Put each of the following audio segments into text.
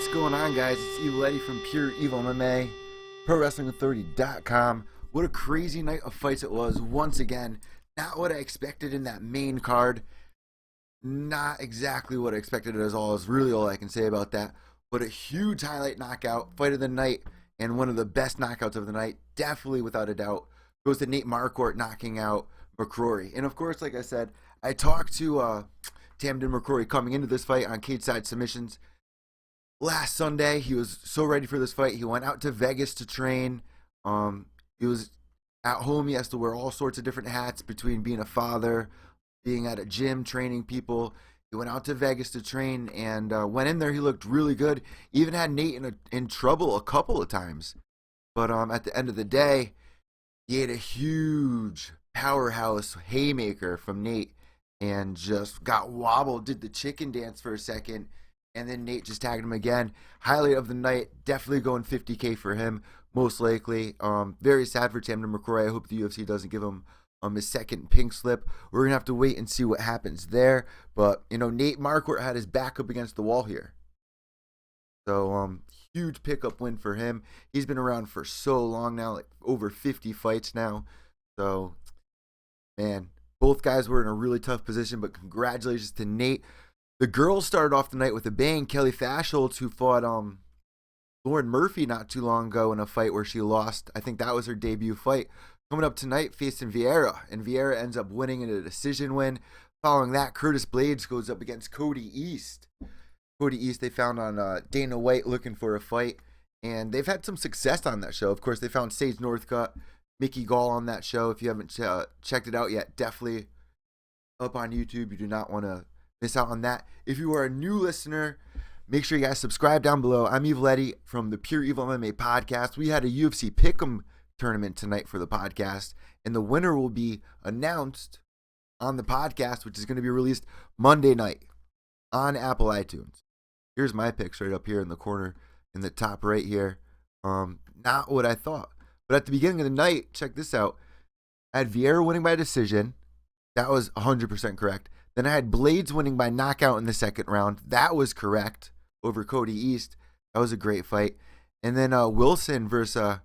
What's going on, guys? It's Evil Eddie from Pure Evil MMA, ProWrestlingAuthority.com. What a crazy night of fights it was. Once again, not what I expected in that main card. Not exactly what I expected at all is really all I can say about that. But a huge highlight knockout, fight of the night, and one of the best knockouts of the night, definitely without a doubt, goes to Nate Marquardt knocking out McCrory. And of course, like I said, I talked to Tamden McCrory coming into this fight on cage side submissions. Last Sunday, he was so ready for this fight. He went out to Vegas to train. He was at home. He has to wear all sorts of different hats between being a father, being at a gym, training people. He went out to Vegas to train and went in there. He looked really good. Even had Nate in trouble a couple of times. But at the end of the day, he had a huge powerhouse haymaker from Nate and just got wobbled, did the chicken dance for a second. And then Nate just tagged him again. Highlight of the night, definitely going $50K for him, most likely. Very sad for Tamden McCrory. I hope the UFC doesn't give him his second pink slip. We're going to have to wait and see what happens there. But, Nate Marquardt had his back up against the wall here. So, huge pickup win for him. He's been around for so long now, like over 50 fights now. So, man, both guys were in a really tough position, but congratulations to Nate. The girls started off the night with a bang. Kelly Fashholtz, who fought Lauren Murphy not too long ago in a fight where she lost. I think that was her debut fight. Coming up tonight, facing Vieira. And Vieira ends up winning in a decision win. Following that, Curtis Blades goes up against Cody East. Cody East they found on Dana White looking for a fight. And they've had some success on that show. Of course, they found Sage Northcutt, Mickey Gall on that show. If you haven't checked it out yet, definitely up on YouTube. You do not want to miss out on that. If you are a new listener, make sure you guys subscribe down below. I'm Evil Eddie from the Pure Evil MMA podcast. We had a UFC Pick'em tournament tonight for the podcast, and the winner will be announced on the podcast, which is going to be released Monday night on Apple iTunes. Here's my picks right up here in the corner in the top right here. Not what I thought. But at the beginning of the night, check this out. I had Vieira winning by decision. That was 100% correct. Then I had Blades winning by knockout in the second round. That was correct over Cody East. That was a great fight. And then Wilson versus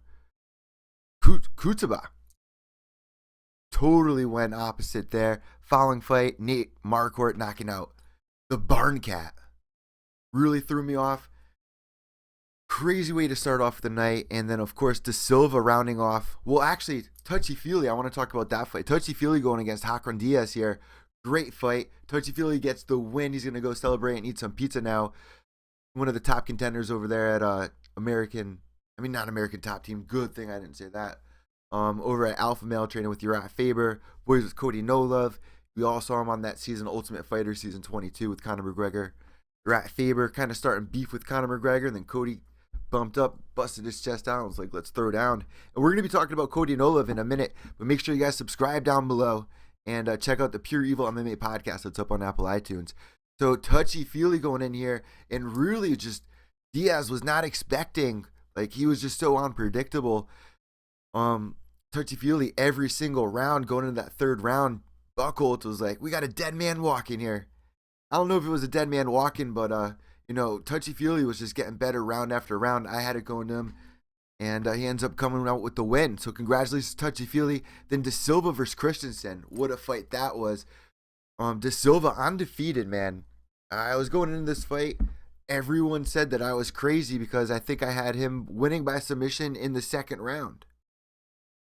Kutsaba. Totally went opposite there. Following fight, Nate Marquardt knocking out the Barn Cat. Really threw me off. Crazy way to start off the night. And then, of course, De Silva rounding off. Well, actually, Touchy-Feely. I want to talk about that fight. Touchy-Feely going against Hakron Diaz here. Great fight. Touchy-Feely gets the win. He's going to go celebrate and eat some pizza now. One of the top contenders over there at not American top team. Good thing I didn't say that. Over at Alpha Male training with Uriah Faber. Boys with Cody No Love. We all saw him on that season, Ultimate Fighter season 22 with Conor McGregor. Uriah Faber kind of starting beef with Conor McGregor. And then Cody bumped up, busted his chest out. I was like, let's throw down. And we're going to be talking about Cody No Love in a minute. But make sure you guys subscribe down below. And check out the Pure Evil MMA podcast that's up on Apple iTunes. So Touchy-Feely going in here. And really just Diaz was not expecting. Like, he was just so unpredictable. Touchy-Feely every single round going into that third round. Buchholz was like, we got a dead man walking here. I don't know if it was a dead man walking, but, Touchy-Feely was just getting better round after round. I had it going to him. And he ends up coming out with the win. So congratulations to Touchy-Feely. Then De Silva versus Christensen. What a fight that was. De Silva undefeated, man. I was going into this fight. Everyone said that I was crazy because I think I had him winning by submission in the second round.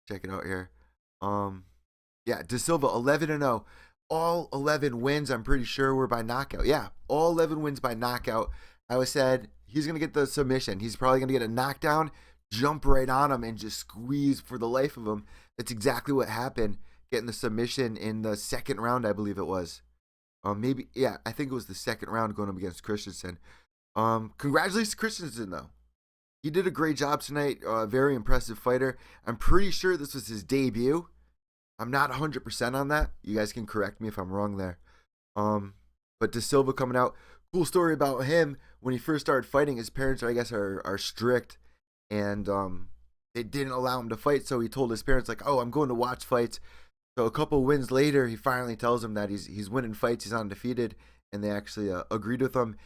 Check it out here. De Silva 11-0. All 11 wins, I'm pretty sure, were by knockout. Yeah, all 11 wins by knockout. I said he's going to get the submission. He's probably going to get a knockdown. Jump right on him and just squeeze for the life of him. That's exactly what happened. Getting the submission in the second round, I believe it was. I think it was the second round going up against Christensen. Congratulations to Christensen, though. He did a great job tonight. Very impressive fighter. I'm pretty sure this was his debut. I'm not 100% on that. You guys can correct me if I'm wrong there. But De Silva coming out. Cool story about him. When he first started fighting, his parents, I guess, are strict. And they didn't allow him to fight, so he told his parents, like, oh, I'm going to watch fights. So a couple wins later, he finally tells them that he's winning fights, he's undefeated, and they actually agreed with him.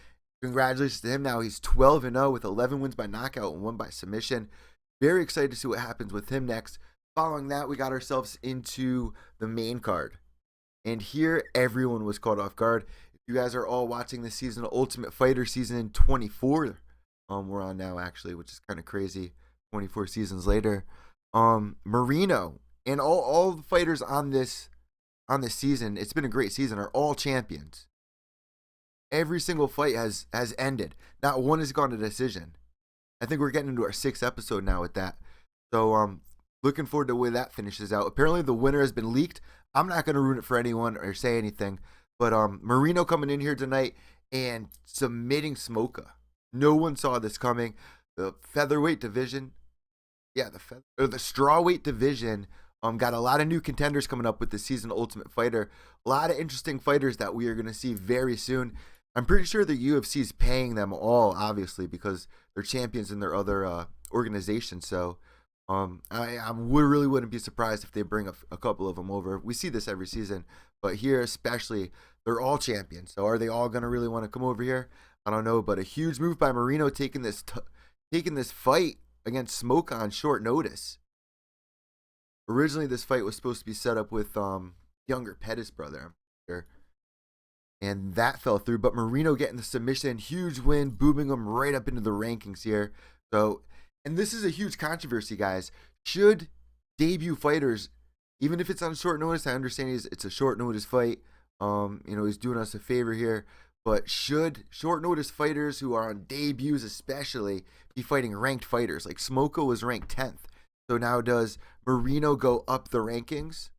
Congratulations to him. Now he's 12-0 with 11 wins by knockout and 1 by submission. Very excited to see what happens with him next. Following that, we got ourselves into the main card. And here, everyone was caught off guard. If you guys are all watching the season, Ultimate Fighter season 24, we're on now actually, which is kind of crazy. 24 seasons later. Marino and all the fighters on this season, it's been a great season, are all champions. Every single fight has ended. Not one has gone to decision. I think we're getting into our 6th episode now with that. So looking forward to the way that finishes out. Apparently the winner has been leaked. I'm not going to ruin it for anyone or say anything. But Marino coming in here tonight and submitting Smoka. No one saw this coming. The featherweight division, the strawweight division got a lot of new contenders coming up with the season Ultimate Fighter. A lot of interesting fighters that we are going to see very soon. I'm pretty sure the UFC is paying them all, obviously, because they're champions in their other organizations. So I really wouldn't be surprised if they bring a couple of them over. We see this every season, but here especially, they're all champions. So are they all going to really want to come over here? I don't know, but a huge move by Marino taking this fight against Smoka on short notice. Originally, this fight was supposed to be set up with younger Pettis' brother, I'm sure. And that fell through. But Marino getting the submission, huge win, booming him right up into the rankings here. So, and this is a huge controversy, guys. Should debut fighters, even if it's on short notice, I understand it's a short notice fight. He's doing us a favor here. But should short notice fighters who are on debuts especially be fighting ranked fighters? Like Smoka was ranked 10th. So now does Marino go up the rankings?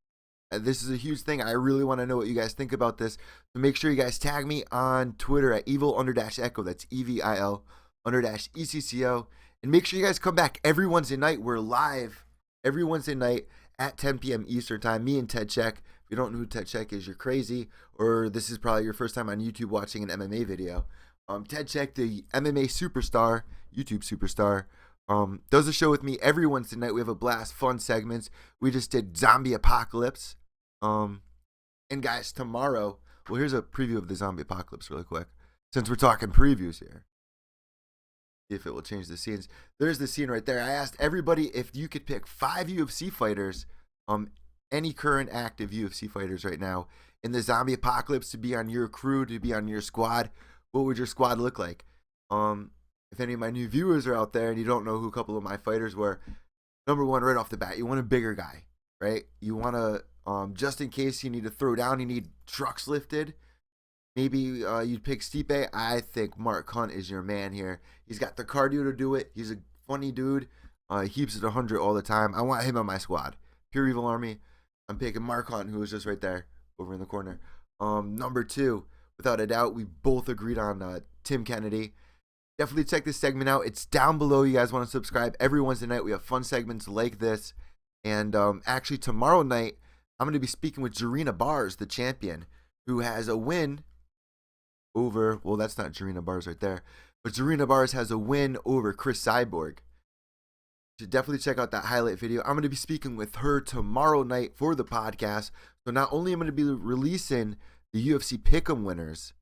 This is a huge thing. I really want to know what you guys think about this. So make sure you guys tag me on Twitter at evil_echo. That's EVIL_ECCO. And make sure you guys come back every Wednesday night. We're live every Wednesday night at 10 p.m. Eastern time. Me and Ted Check. If you don't know who Ted Check is, you're crazy. Or this is probably your first time on YouTube watching an MMA video. Ted Check, the MMA superstar, YouTube superstar, does a show with me every Wednesday night. We have a blast, fun segments. We just did Zombie Apocalypse. And guys, tomorrow, well, here's a preview of the Zombie Apocalypse really quick, since we're talking previews here. See if it will change the scenes. There's the scene right there. I asked everybody if you could pick 5 UFC fighters, any current active UFC fighters right now, in the Zombie Apocalypse to be on your crew, to be on your squad. What would your squad look like? If any of my new viewers are out there and you don't know who a couple of my fighters were, number one, right off the bat, you want a bigger guy, right? You want to, just in case you need to throw down, you need trucks lifted. Maybe you'd pick Stipe. I think Mark Hunt is your man here. He's got the cardio to do it. He's a funny dude. He keeps it 100 all the time. I want him on my squad. Pure Evil Army. I'm picking Mark Hunt, who was just right there over in the corner. Number 2, without a doubt, we both agreed on Tim Kennedy. Definitely check this segment out. It's down below. You guys want to subscribe. Every Wednesday night, we have fun segments like this. And actually, tomorrow night, I'm going to be speaking with Jarina Bars, the champion, who has a win over, well, that's not Jarina Bars right there, but Jarina Bars has a win over Chris Cyborg. You should definitely check out that highlight video. I'm going to be speaking with her tomorrow night for the podcast. So not only am I going to be releasing the UFC Pick'em winners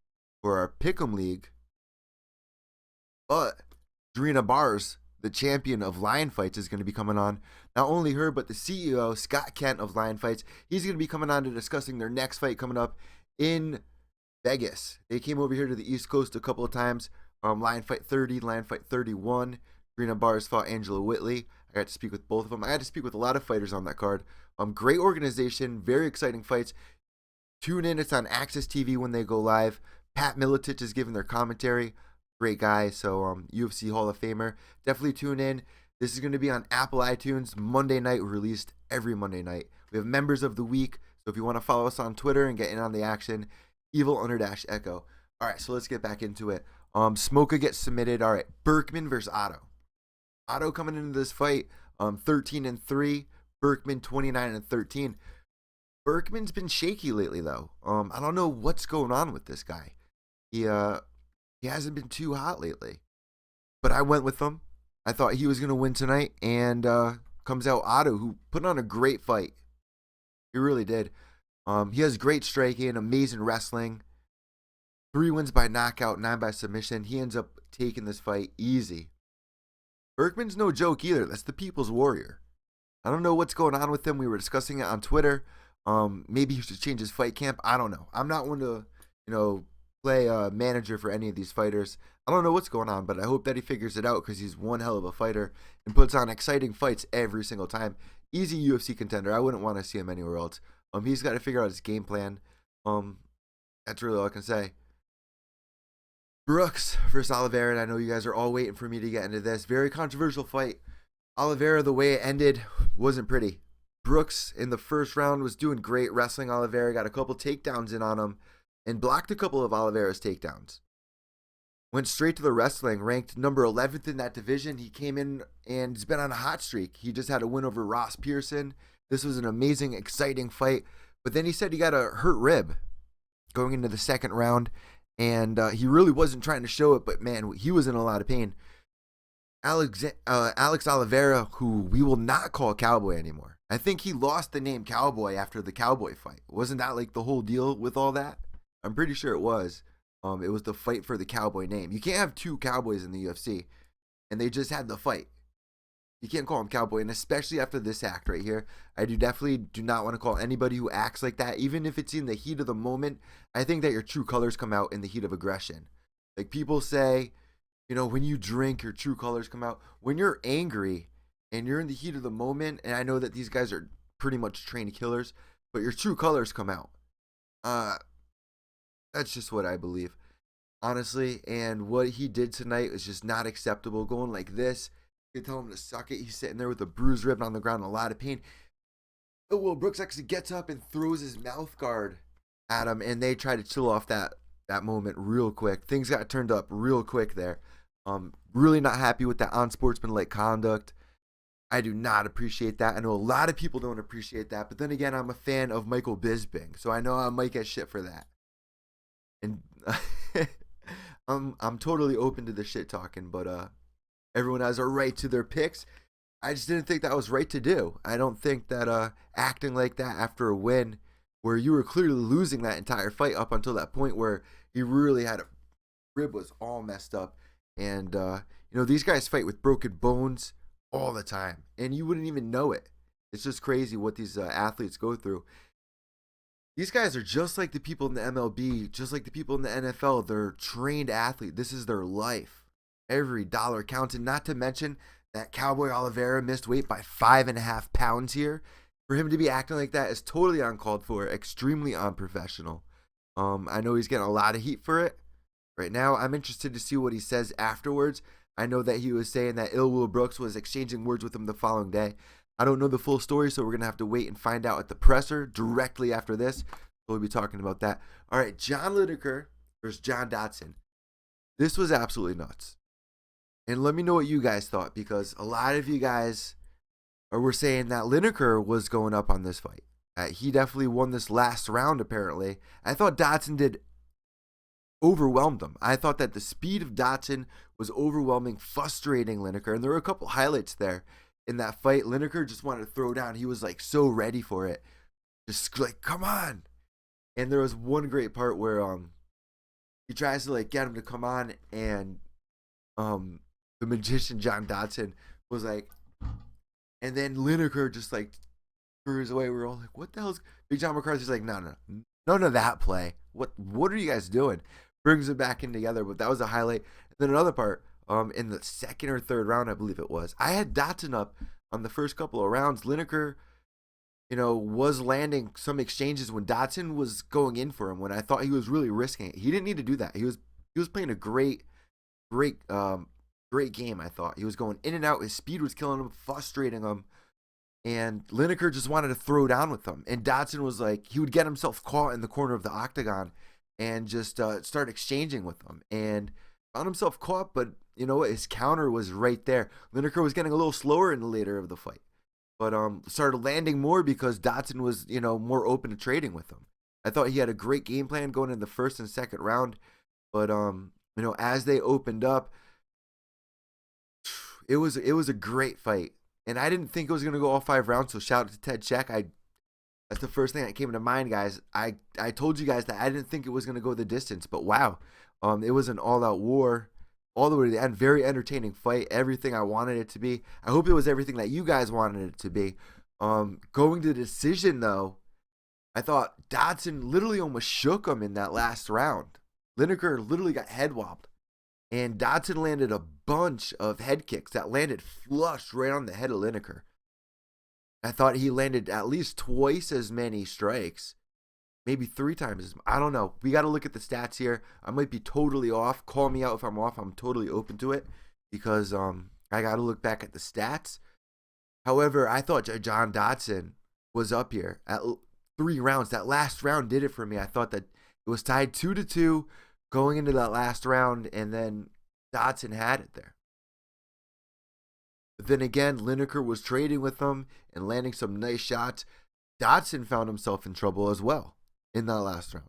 for our Pick'em League, but Jarina Bars, the champion of Lion Fights, is going to be coming on. Not only her, but the CEO, Scott Kent of Lion Fights. He's going to be coming on to discussing their next fight coming up in Vegas. They came over here to the East Coast a couple of times. Lion Fight 30, Lion Fight 31. Jarina Bars fought Angela Whitley. I got to speak with both of them. I had to speak with a lot of fighters on that card. Great organization, very exciting fights. Tune in. It's on Access TV when they go live. Pat Miletich is giving their commentary. Great guy. So UFC Hall of Famer. Definitely tune in. This is going to be on Apple iTunes Monday night, released every Monday night. We have members of the week. So if you want to follow us on Twitter and get in on the action, evil_echo. All right, so let's get back into it. Smoka gets submitted. All right, Berkman versus Otto. Otto coming into this fight, 13-3. Berkman 29-13. Berkman's been shaky lately, though. I don't know what's going on with this guy. He hasn't been too hot lately. But I went with him. I thought he was going to win tonight, and comes out Otto, who put on a great fight. He really did. He has great striking, amazing wrestling. 3 wins by knockout, 9 by submission. He ends up taking this fight easy. Berkman's no joke either. That's the people's warrior. I don't know what's going on with him. We were discussing it on Twitter. Maybe he should change his fight camp. I don't know. I'm not one to, play a manager for any of these fighters. I don't know what's going on, but I hope that he figures it out because he's one hell of a fighter and puts on exciting fights every single time. Easy UFC contender. I wouldn't want to see him anywhere else. He's got to figure out his game plan. That's really all I can say. Brooks versus Oliveira, and I know you guys are all waiting for me to get into this. Very controversial fight. Oliveira, the way it ended, wasn't pretty. Brooks in the first round was doing great wrestling Oliveira, got a couple takedowns in on him, and blocked a couple of Oliveira's takedowns. Went straight to the wrestling, ranked number 11th in that division. He came in and he's been on a hot streak. He just had a win over Ross Pearson. This was an amazing, exciting fight. But then he said he got a hurt rib going into the second round. And he really wasn't trying to show it, but man, he was in a lot of pain. Alex Oliveira, who we will not call Cowboy anymore. I think he lost the name Cowboy after the Cowboy fight. Wasn't that like the whole deal with all that? I'm pretty sure it was. It was the fight for the Cowboy name. You can't have two Cowboys in the UFC, and they just had the fight. You can't call him Cowboy, and especially after this act right here, I definitely do not want to call anybody who acts like that, even if it's in the heat of the moment. I think that your true colors come out in the heat of aggression. Like people say, when you drink, your true colors come out. When you're angry and you're in the heat of the moment, and I know that these guys are pretty much trained killers, but your true colors come out. That's just what I believe, honestly. And what he did tonight was just not acceptable. Going like this. You tell him to suck it. He's sitting there with a bruised rib on the ground, a lot of pain. Oh, well, Brooks actually gets up and throws his mouth guard at him, and they try to chill off that moment real quick. Things got turned up real quick there. Really not happy with that unsportsmanlike conduct. I do not appreciate that. I know a lot of people don't appreciate that, but then again, I'm a fan of Michael Bisping, so I know I might get shit for that. And I'm totally open to the shit talking, but everyone has a right to their picks. I just didn't think that was right to do. I don't think that acting like that after a win where you were clearly losing that entire fight up until that point where he really had a rib was all messed up. And, these guys fight with broken bones all the time. And you wouldn't even know it. It's just crazy what these athletes go through. These guys are just like the people in the MLB, just like the people in the NFL. They're trained athletes. This is their life. Every dollar counts, and not to mention that Cowboy Oliveira missed weight by 5.5 pounds here. For him to be acting like that is totally uncalled for, extremely unprofessional. I know he's getting a lot of heat for it right now. I'm interested to see what he says afterwards. I know that he was saying that Ill Will Brooks was exchanging words with him the following day. I don't know the full story, so we're going to have to wait and find out at the presser directly after this. We'll be talking about that. All right, John Lineker versus John Dodson. This was absolutely nuts. And let me know what you guys thought, because a lot of you guys were saying that Lineker was going up on this fight. He definitely won this last round, apparently. I thought Dodson overwhelmed him. I thought that the speed of Dodson was overwhelming, frustrating Lineker. And there were a couple highlights there in that fight. Lineker just wanted to throw down. He was like so ready for it. Just like, come on. And there was one great part where he tries to like get him to come on, and the magician John Dodson was like, and then Lineker just like screws away. We're all like, what the hell's Big John McCarthy's like, no, none of that play. What are you guys doing? Brings it back in together, but that was a highlight. And then another part, in the second or third round, I believe it was, I had Dodson up on the first couple of rounds. Lineker, was landing some exchanges when Dodson was going in for him, when I thought he was really risking it. He didn't need to do that. He was playing a great game, I thought. He was going in and out. His speed was killing him, frustrating him. And Lineker just wanted to throw down with him. And Dodson was like, he would get himself caught in the corner of the octagon and just start exchanging with him. And found himself caught, but you know what? His counter was right there. Lineker was getting a little slower in the later of the fight, but started landing more because Dodson was, more open to trading with him. I thought he had a great game plan going in the first and second round, but as they opened up, it was a great fight, and I didn't think it was going to go all 5 rounds. So shout out to Ted Check. That's the first thing that came to mind, guys. I told you guys that I didn't think it was going to go the distance, but wow. It was an all-out war all the way to the end. Very entertaining fight. Everything I wanted it to be. I hope it was everything that you guys wanted it to be. Going to the decision, though, I thought Dodson literally almost shook him in that last round. Lineker literally got head wobbled. And Dodson landed a bunch of head kicks that landed flush right on the head of Lineker. I thought he landed at least twice as many strikes. Maybe 3 times as much. I don't know. We got to look at the stats here. I might be totally off. Call me out if I'm off. I'm totally open to it because I got to look back at the stats. However, I thought John Dodson was up here at 3 rounds. That last round did it for me. I thought that it was tied 2-2 going into that last round, and then Dodson had it there. But then again, Lineker was trading with him and landing some nice shots. Dodson found himself in trouble as well in that last round.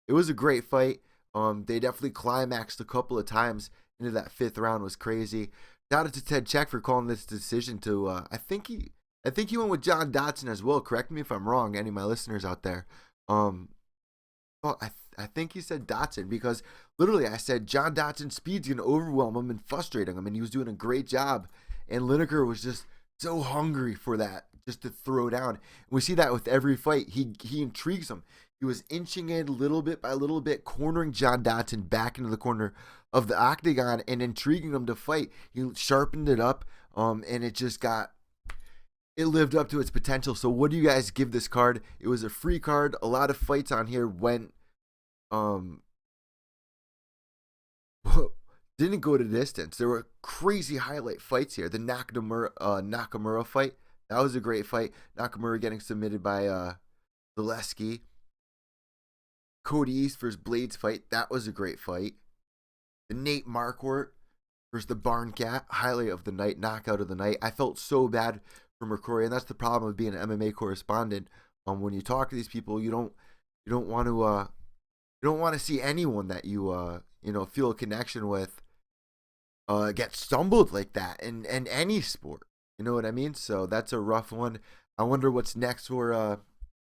It was a great fight. They definitely climaxed a couple of times into that 5th round. Was crazy. Shout out to Ted Check for calling this decision to. I think he went with John Dodson as well. Correct me if I'm wrong, any of my listeners out there. Well, I think he said Dodson because literally I said John Dodson's speed's gonna overwhelm him and frustrating him, and he was doing a great job. And Lineker was just so hungry for that, just to throw down. And we see that with every fight. He intrigues him. He was inching in little bit by little bit, cornering John Dodson back into the corner of the octagon and intriguing him to fight. He sharpened it up, and it lived up to its potential. So what do you guys give this card? It was a free card. A lot of fights on here went didn't go to distance. There were crazy highlight fights here. The Nakamura fight, that was a great fight. Nakamura getting submitted by Zaleski. Cody East versus Blades fight, that was a great fight. The Nate Marquardt versus the Barn Cat, highlight of the night, knockout of the night. I felt so bad for McCrory, and that's the problem with being an MMA correspondent. When you talk to these people, you don't want to see anyone that you feel a connection with get stumbled like that in any sport. You know what I mean? So that's a rough one. I wonder what's next for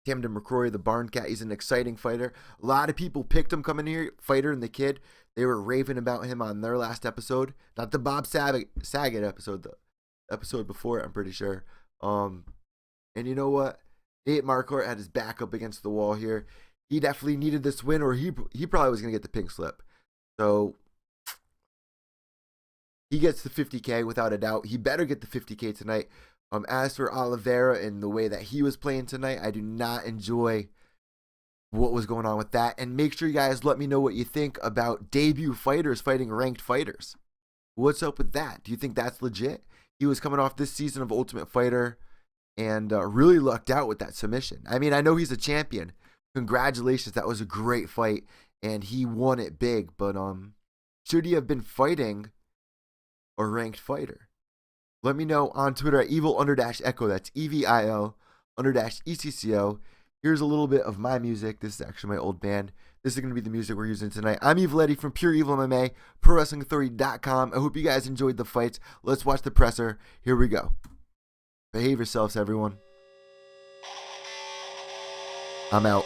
Camden McCrory, the Barn Cat. He's an exciting fighter. A lot of people picked him coming here, Fighter and the Kid. They were raving about him on their last episode. Not the Bob Saget episode, the episode before it, I'm pretty sure. And you know what? Nate Marquardt had his back up against the wall here. He definitely needed this win, or he probably was going to get the pink slip. So he gets the 50K without a doubt. He better get the 50K tonight. As for Oliveira and the way that he was playing tonight, I do not enjoy what was going on with that. And make sure you guys let me know what you think about debut fighters fighting ranked fighters. What's up with that? Do you think that's legit? He was coming off this season of Ultimate Fighter and really lucked out with that submission. I mean, I know he's a champion. Congratulations, that was a great fight, and he won it big. But should he have been fighting a ranked fighter? Let me know on Twitter at evil_echo. That's EVIL_ECCO. Here's a little bit of my music. This is actually my old band. This is going to be the music we're using tonight. I'm Evil Eddie from Pure Evil MMA, ProWrestlingAuthority.com. I hope you guys enjoyed the fights. Let's watch the presser. Here we go. Behave yourselves, everyone. I'm out.